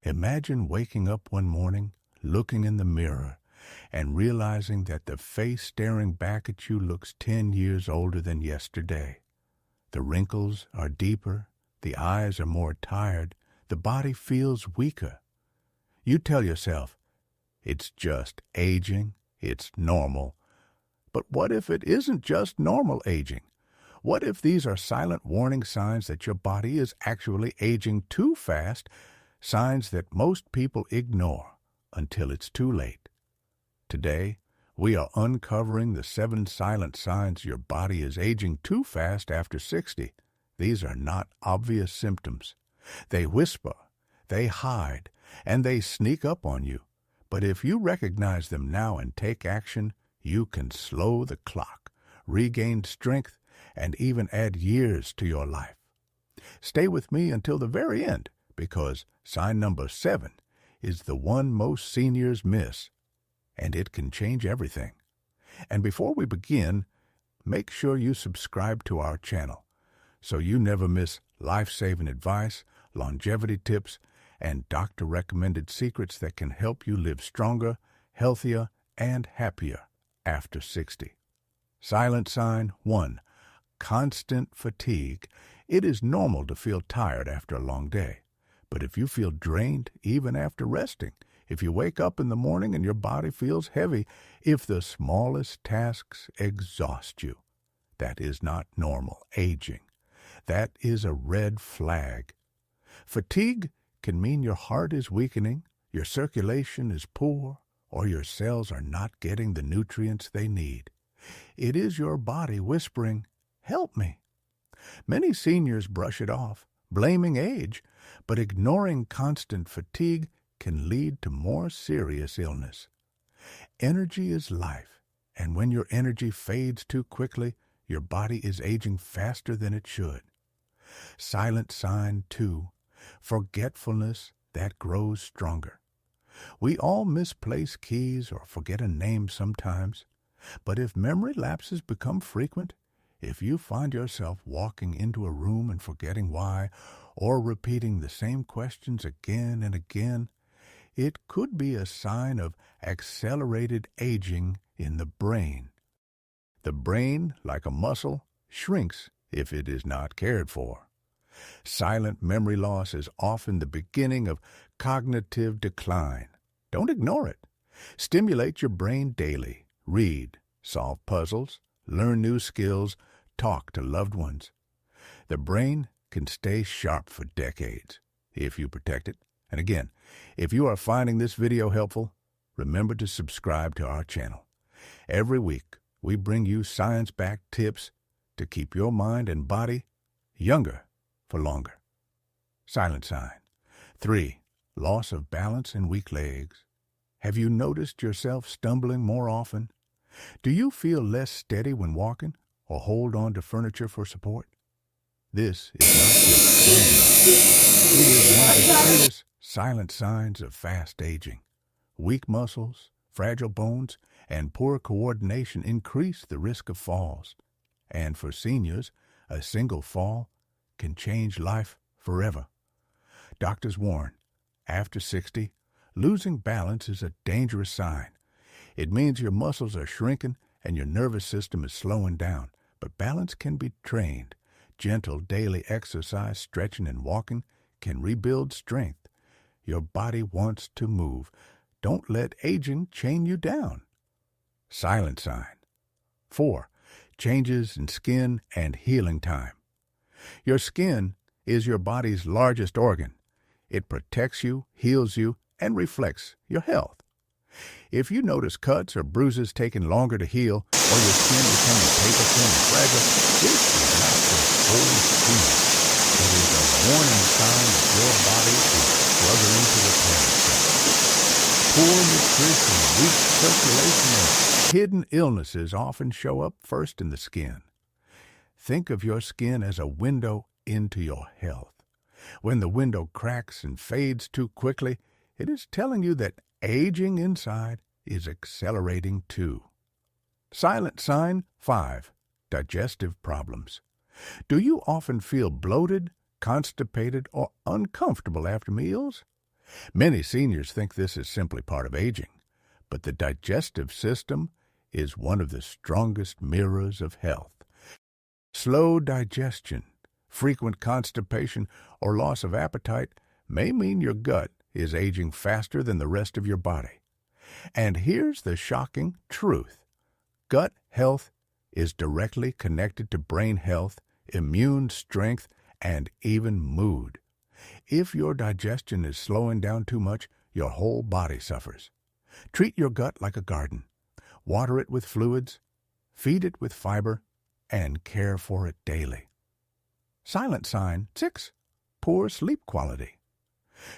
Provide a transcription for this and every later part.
Imagine waking up one morning, looking in the mirror, and realizing that the face staring back at you looks 10 years older than yesterday. The wrinkles are deeper, the eyes are more tired, the body feels weaker. You tell yourself, it's just aging, it's normal. But what if it isn't just normal aging? What if these are silent warning signs that your body is actually aging too fast, signs that most people ignore until it's too late? Today, we are uncovering the 7 silent signs your body is aging too fast after 60. These are not obvious symptoms. They whisper, they hide, and they sneak up on you. But if you recognize them now and take action, you can slow the clock, regain strength, and even add years to your life. Stay with me until the very end, because sign number 7 is the one most seniors miss, and it can change everything. And before we begin, make sure you subscribe to our channel so you never miss life-saving advice, longevity tips, and doctor-recommended secrets that can help you live stronger, healthier, and happier after 60. Silent sign 1. Constant fatigue. It is normal to feel tired after a long day. But if you feel drained even after resting, if you wake up in the morning and your body feels heavy, if the smallest tasks exhaust you, that is not normal aging. That is a red flag. Fatigue can mean your heart is weakening, your circulation is poor, or your cells are not getting the nutrients they need. It is your body whispering, "Help me." Many seniors brush it off, blaming age, but ignoring constant fatigue can lead to more serious illness. Energy is life, and when your energy fades too quickly, your body is aging faster than it should. Silent sign 2. Forgetfulness that grows stronger. We all misplace keys or forget a name sometimes, but if memory lapses become frequent, if you find yourself walking into a room and forgetting why, or repeating the same questions again and again, it could be a sign of accelerated aging in the brain. The brain, like a muscle, shrinks if it is not cared for. Silent memory loss is often the beginning of cognitive decline. Don't ignore it. Stimulate your brain daily. Read, solve puzzles, learn new skills, talk to loved ones. The brain can stay sharp for decades if you protect it. And again, if you are finding this video helpful, remember to subscribe to our channel. Every week, we bring you science-backed tips to keep your mind and body younger for longer. Silent sign 3. Loss of balance and weak legs. Have you noticed yourself stumbling more often? Do you feel less steady when walking or hold on to furniture for support? This is not just stumbling. It is one of the clearest silent signs of fast aging. Weak muscles, fragile bones, and poor coordination increase the risk of falls. And for seniors, a single fall can change life forever. Doctors warn, after 60, losing balance is a dangerous sign. It means your muscles are shrinking and your nervous system is slowing down. But balance can be trained. Gentle daily exercise, stretching and walking can rebuild strength. Your body wants to move. Don't let aging chain you down. Silent sign 4. Changes in skin and healing time. Your skin is your body's largest organ. It protects you, heals you, and reflects your health. If you notice cuts or bruises taking longer to heal, or your skin becoming paper thin and fragile, this is not just old skin. It is a warning sign that your body is struggling to repair itself. Poor nutrition, weak circulation, and hidden illnesses often show up first in the skin. Think of your skin as a window into your health. When the window cracks and fades too quickly, it is telling you that aging inside is accelerating too. Silent sign 5. Digestive problems. Do you often feel bloated, constipated, or uncomfortable after meals? Many seniors think this is simply part of aging, but the digestive system is one of the strongest mirrors of health. Slow digestion, frequent constipation, or loss of appetite may mean your gut is aging faster than the rest of your body. And here's the shocking truth. Gut health is directly connected to brain health, immune strength, and even mood. If your digestion is slowing down too much, your whole body suffers. Treat your gut like a garden. Water it with fluids, feed it with fiber, and care for it daily. Silent sign 6. Poor sleep quality.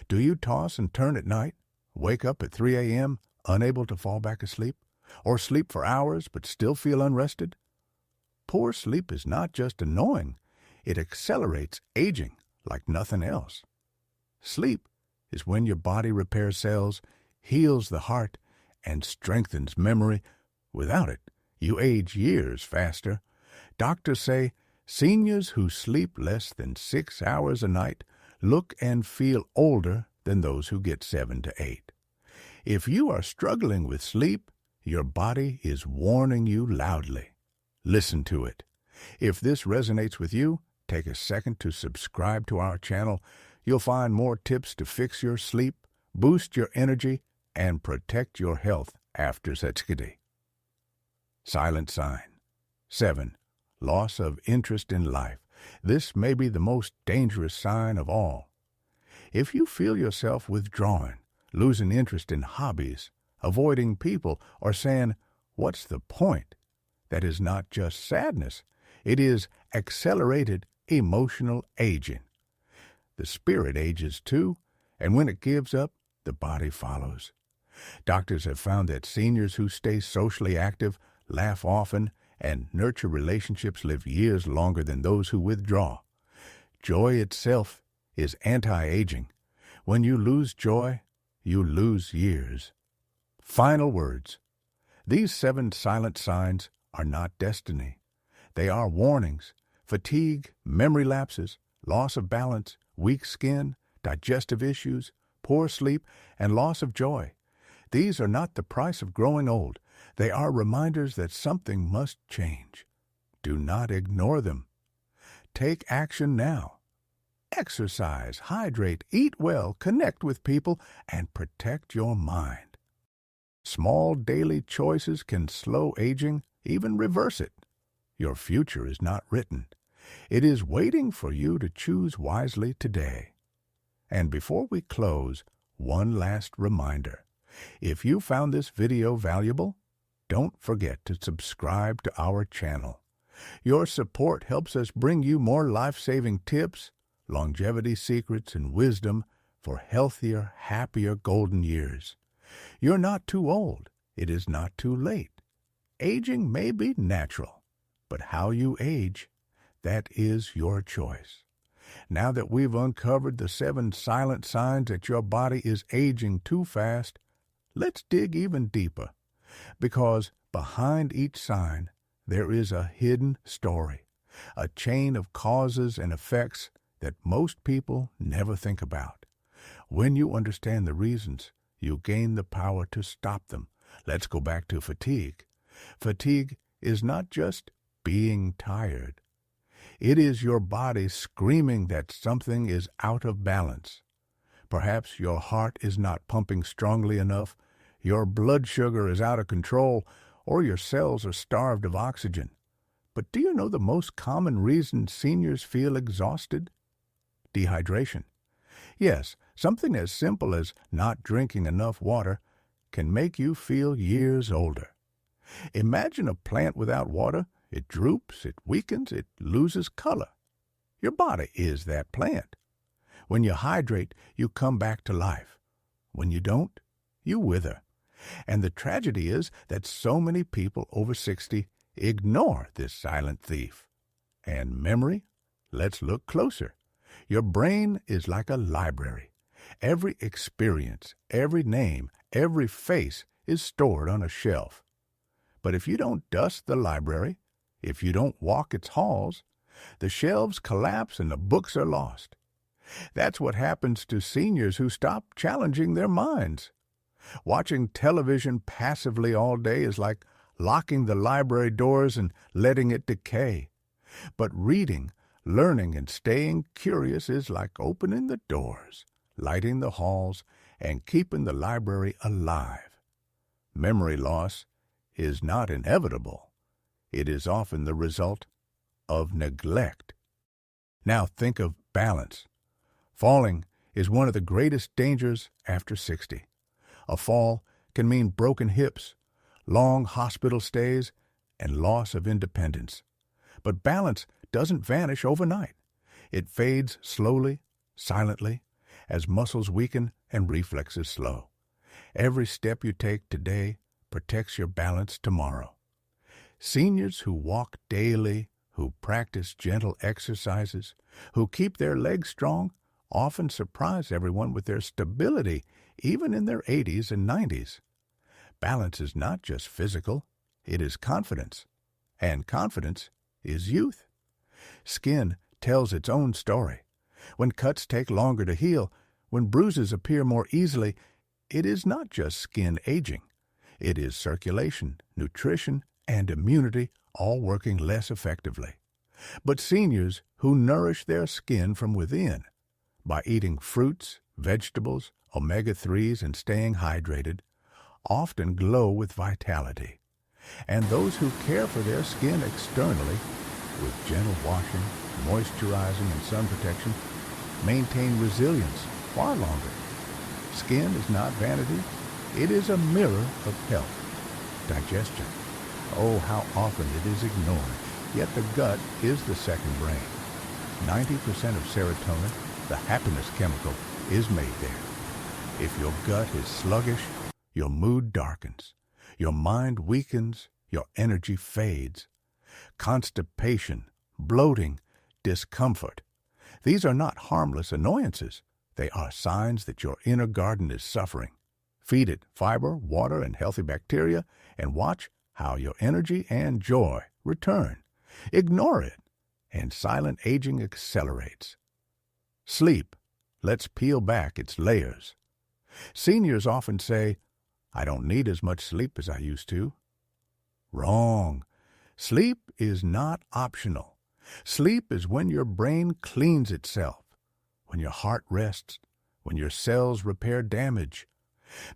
Do you toss and turn at night, wake up at 3 a.m., unable to fall back asleep, or sleep for hours but still feel unrested? Poor sleep is not just annoying, it accelerates aging like nothing else. Sleep is when your body repairs cells, heals the heart, and strengthens memory. Without it, you age years faster. Doctors say seniors who sleep less than 6 hours a night look and feel older than those who get 7 to 8. If you are struggling with sleep, your body is warning you loudly. Listen to it. If this resonates with you, take a second to subscribe to our channel. You'll find more tips to fix your sleep, boost your energy, and protect your health after satiety. Silent sign 7. Loss of interest in life. This may be the most dangerous sign of all. If you feel yourself withdrawing, losing interest in hobbies, avoiding people, or saying, "What's the point?" that is not just sadness. It is accelerated emotional aging. The spirit ages too, and when it gives up, the body follows. Doctors have found that seniors who stay socially active, laugh often, and nurture relationships live years longer than those who withdraw. Joy itself is anti-aging. When you lose joy, you lose years. Final words. These 7 silent signs are not destiny. They are warnings. Fatigue, memory lapses, loss of balance, weak skin, digestive issues, poor sleep, and loss of joy. These are not the price of growing old. They are reminders that something must change. Do not ignore them. Take action now. Exercise, hydrate, eat well, connect with people, and protect your mind. Small daily choices can slow aging, even reverse it. Your future is not written. It is waiting for you to choose wisely today. And before we close, one last reminder. If you found this video valuable, don't forget to subscribe to our channel. Your support helps us bring you more life-saving tips, longevity secrets, and wisdom for healthier, happier golden years. You're not too old. It is not too late. Aging may be natural, but how you age, that is your choice. Now that we've uncovered the 7 silent signs that your body is aging too fast, let's dig even deeper, because behind each sign there is a hidden story, a chain of causes and effects that most people never think about. When you understand the reasons, you gain the power to stop them. Let's go back to fatigue. Fatigue is not just being tired. It is your body screaming that something is out of balance. Perhaps your heart is not pumping strongly enough, your blood sugar is out of control, or your cells are starved of oxygen. But do you know the most common reason seniors feel exhausted? Dehydration. Yes, something as simple as not drinking enough water can make you feel years older. Imagine a plant without water. It droops, it weakens, it loses color. Your body is that plant. When you hydrate, you come back to life. When you don't, you wither. And the tragedy is that so many people over 60 ignore this silent thief. And memory? Let's look closer. Your brain is like a library. Every experience, every name, every face is stored on a shelf. But if you don't dust the library, if you don't walk its halls, the shelves collapse and the books are lost. That's what happens to seniors who stop challenging their minds. Watching television passively all day is like locking the library doors and letting it decay. But reading, learning, and staying curious is like opening the doors, lighting the halls, and keeping the library alive. Memory loss is not inevitable. It is often the result of neglect. Now think of balance. Falling is one of the greatest dangers after 60. A fall can mean broken hips, long hospital stays, and loss of independence. But balance doesn't vanish overnight. It fades slowly, silently, as muscles weaken and reflexes slow. Every step you take today protects your balance tomorrow. Seniors who walk daily, who practice gentle exercises, who keep their legs strong, often surprise everyone with their stability, even in their 80s and 90s. Balance is not just physical, it is confidence. And confidence is youth. Skin tells its own story. When cuts take longer to heal, when bruises appear more easily, it is not just skin aging. It is circulation, nutrition, and immunity all working less effectively. But seniors who nourish their skin from within by eating fruits, vegetables, omega-3s, and staying hydrated often glow with vitality. And those who care for their skin externally with gentle washing, moisturizing, and sun protection maintain resilience far longer. Skin is not vanity. It is a mirror of health. Digestion. Oh, how often it is ignored. Yet the gut is the second brain. 90% of serotonin, the happiness chemical, is made there. If your gut is sluggish, your mood darkens, your mind weakens, your energy fades. Constipation, bloating, discomfort. These are not harmless annoyances. They are signs that your inner garden is suffering. Feed it fiber, water, and healthy bacteria, and watch how your energy and joy return. Ignore it, and silent aging accelerates. Sleep. Let's peel back its layers. Seniors often say, "I don't need as much sleep as I used to." Wrong. Sleep is not optional. Sleep is when your brain cleans itself, when your heart rests, when your cells repair damage.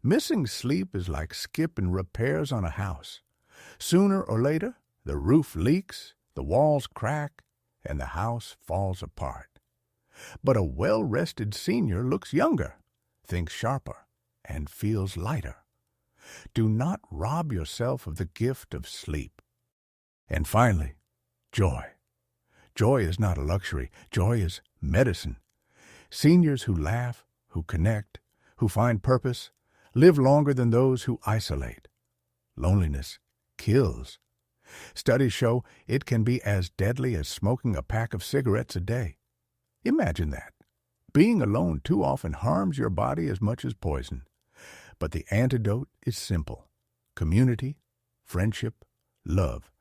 Missing sleep is like skipping repairs on a house. Sooner or later, the roof leaks, the walls crack, and the house falls apart. But a well-rested senior looks younger, thinks sharper, and feels lighter. Do not rob yourself of the gift of sleep. And finally, joy. Joy is not a luxury. Joy is medicine. Seniors who laugh, who connect, who find purpose, live longer than those who isolate. Loneliness kills. Studies show it can be as deadly as smoking a pack of cigarettes a day. Imagine that. Being alone too often harms your body as much as poison. But the antidote is simple. Community, friendship, love.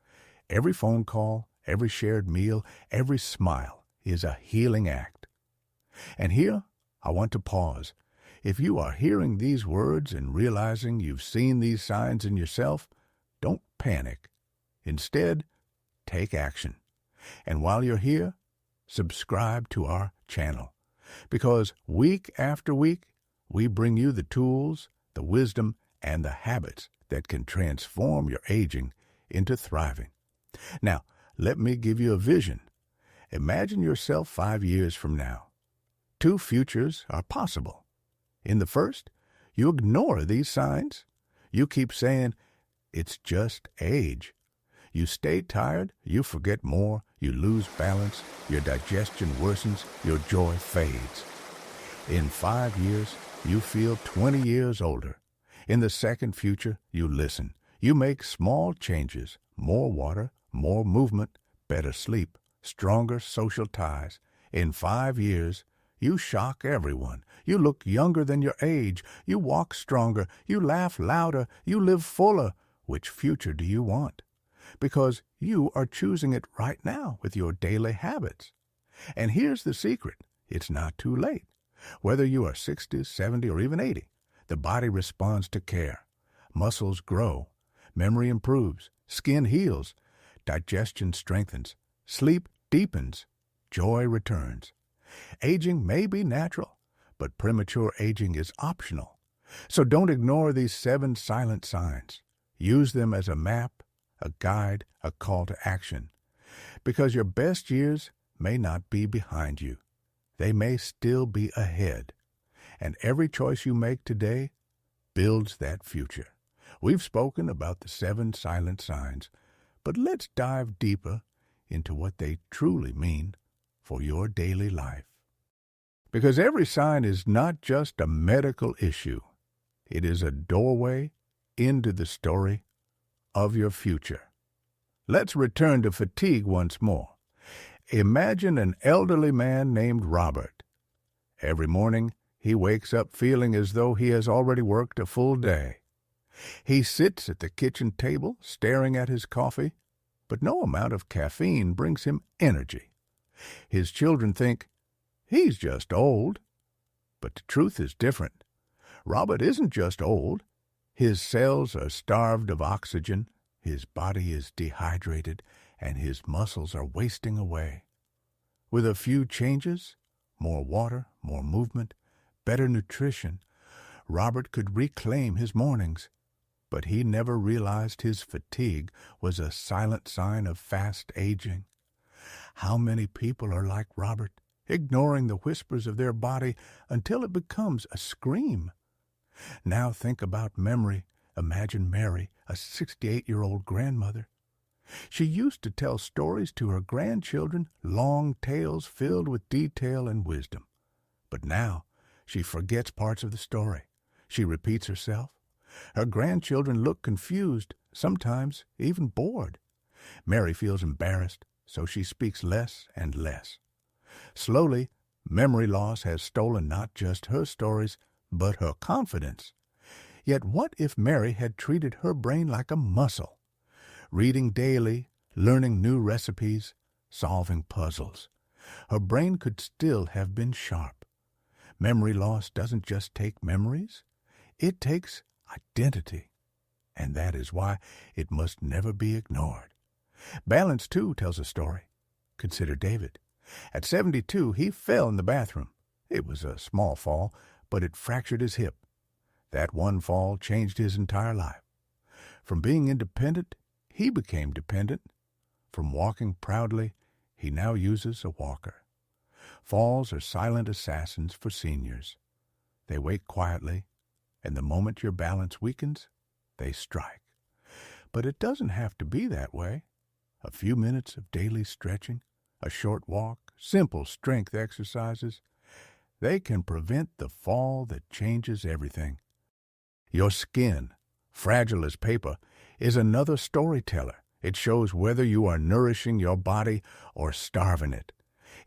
Every phone call, every shared meal, every smile is a healing act. And here, I want to pause. If you are hearing these words and realizing you've seen these signs in yourself, don't panic. Instead, take action. And while you're here, subscribe to our channel. Because week after week, we bring you the tools, the wisdom, and the habits that can transform your aging into thriving. Now, let me give you a vision. Imagine yourself 5 years from now. 2 futures are possible. In the first, you ignore these signs. You keep saying, "It's just age." You stay tired, you forget more, you lose balance, your digestion worsens, your joy fades. In 5 years, you feel 20 years older. In the second future, you listen. You make small changes, more water, more movement, better sleep, stronger social ties. In 5 years, you shock everyone. You look younger than your age. You walk stronger. You laugh louder. You live fuller. Which future do you want? Because you are choosing it right now with your daily habits. And here's the secret. It's not too late. Whether you are 60, 70, or even 80, the body responds to care. Muscles grow, memory improves, skin heals, digestion strengthens, sleep deepens, joy returns. Aging may be natural, but premature aging is optional. So don't ignore these 7 silent signs. Use them as a map, a guide, a call to action. Because your best years may not be behind you. They may still be ahead. And every choice you make today builds that future. We've spoken about the 7 silent signs, but let's dive deeper into what they truly mean for your daily life. Because every sign is not just a medical issue. It is a doorway into the story of your future. Let's return to fatigue once more. Imagine an elderly man named Robert. Every morning, he wakes up feeling as though he has already worked a full day. He sits at the kitchen table, staring at his coffee, but no amount of caffeine brings him energy. His children think, he's just old. But the truth is different. Robert isn't just old. His cells are starved of oxygen, his body is dehydrated, and his muscles are wasting away. With a few changes, more water, more movement, better nutrition, Robert could reclaim his mornings. But he never realized his fatigue was a silent sign of fast aging. How many people are like Robert, ignoring the whispers of their body until it becomes a scream? Now think about memory. Imagine Mary, a 68-year-old grandmother. She used to tell stories to her grandchildren, long tales filled with detail and wisdom. But now she forgets parts of the story. She repeats herself. Her grandchildren look confused, sometimes even bored. Mary feels embarrassed, so she speaks less and less. Slowly, memory loss has stolen not just her stories, but her confidence. Yet what if Mary had treated her brain like a muscle? Reading daily, learning new recipes, solving puzzles. Her brain could still have been sharp. Memory loss doesn't just take memories, it takes identity. And that is why it must never be ignored. Balance, too, tells a story. Consider David. At 72, he fell in the bathroom. It was a small fall, but it fractured his hip. That one fall changed his entire life. From being independent, he became dependent. From walking proudly, he now uses a walker. Falls are silent assassins for seniors. They wait quietly, and the moment your balance weakens, they strike. But it doesn't have to be that way. A few minutes of daily stretching, a short walk, simple strength exercises, they can prevent the fall that changes everything. Your skin, fragile as paper, is another storyteller. It shows whether you are nourishing your body or starving it.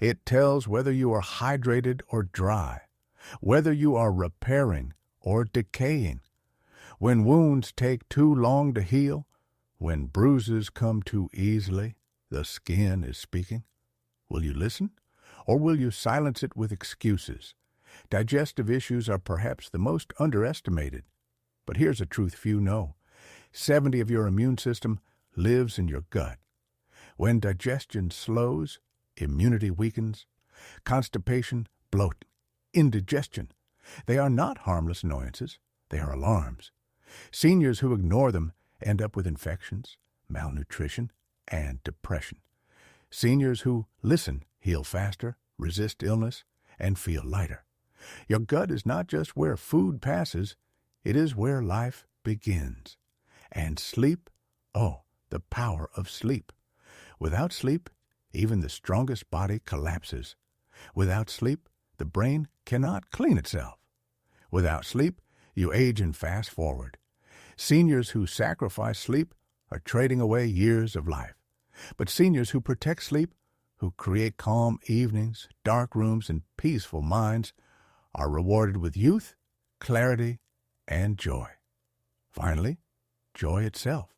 It tells whether you are hydrated or dry, whether you are repairing or decaying. When wounds take too long to heal, when bruises come too easily, the skin is speaking. Will you listen, or will you silence it with excuses? Digestive issues are perhaps the most underestimated. But here's a truth few know. 70% of your immune system lives in your gut. When digestion slows, immunity weakens. Constipation, bloating, indigestion. They are not harmless annoyances. They are alarms. Seniors who ignore them end up with infections, malnutrition, and depression. Seniors who listen heal faster, resist illness, and feel lighter. Your gut is not just where food passes, it is where life begins. And sleep, oh, the power of sleep. Without sleep, even the strongest body collapses. Without sleep, the brain cannot clean itself. Without sleep, you age and fast forward. Seniors who sacrifice sleep are trading away years of life. But seniors who protect sleep, who create calm evenings, dark rooms, and peaceful minds, are rewarded with youth, clarity, and joy. Finally, joy itself.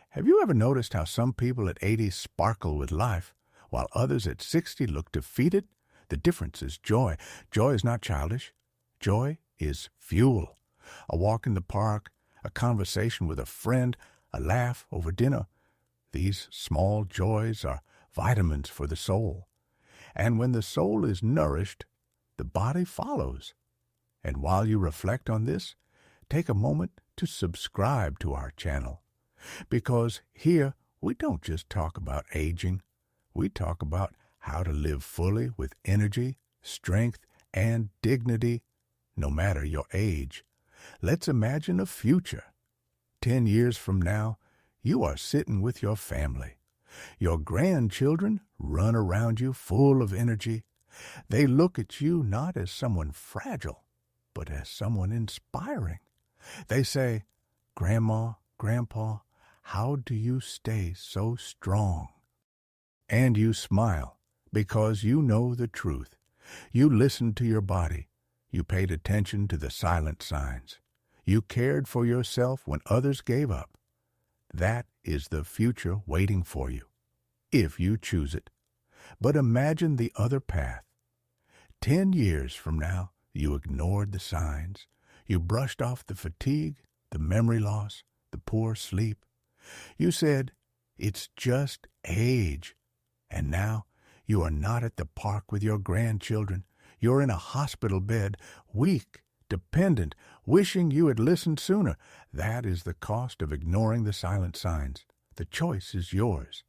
Have you ever noticed how some people at 80 sparkle with life, while others at 60 look defeated? The difference is joy. Joy is not childish. Joy is fuel. A walk in the park, a conversation with a friend, a laugh over dinner. These small joys are vitamins for the soul. And when the soul is nourished, the body follows. And while you reflect on this, take a moment to subscribe to our channel. Because here, we don't just talk about aging. We talk about how to live fully with energy, strength, and dignity, no matter your age. Let's imagine a future. 10 years from now, you are sitting with your family. Your grandchildren run around you full of energy. They look at you not as someone fragile, but as someone inspiring. They say, "Grandma, Grandpa, how do you stay so strong?" And you smile because you know the truth. You listened to your body. You paid attention to the silent signs. You cared for yourself when others gave up. That is the future waiting for you, if you choose it. But imagine the other path. 10 years from now, you ignored the signs. You brushed off the fatigue, the memory loss, the poor sleep. You said, "It's just age." And now you are not at the park with your grandchildren. You're in a hospital bed, weak, dependent, wishing you had listened sooner. That is the cost of ignoring the silent signs. The choice is yours.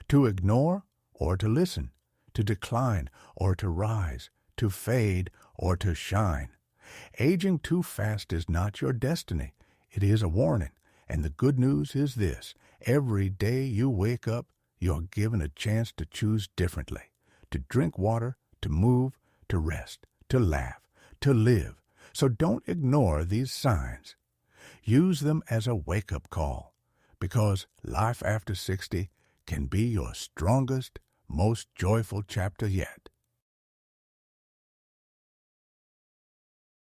To ignore or to listen, to decline or to rise, to fade or to shine. Aging too fast is not your destiny. It is a warning. And the good news is this: every day you wake up, you're given a chance to choose differently, to drink water, to move, to rest, to laugh, to live. So don't ignore these signs. Use them as a wake-up call, because life after 60 can be your strongest, most joyful chapter yet.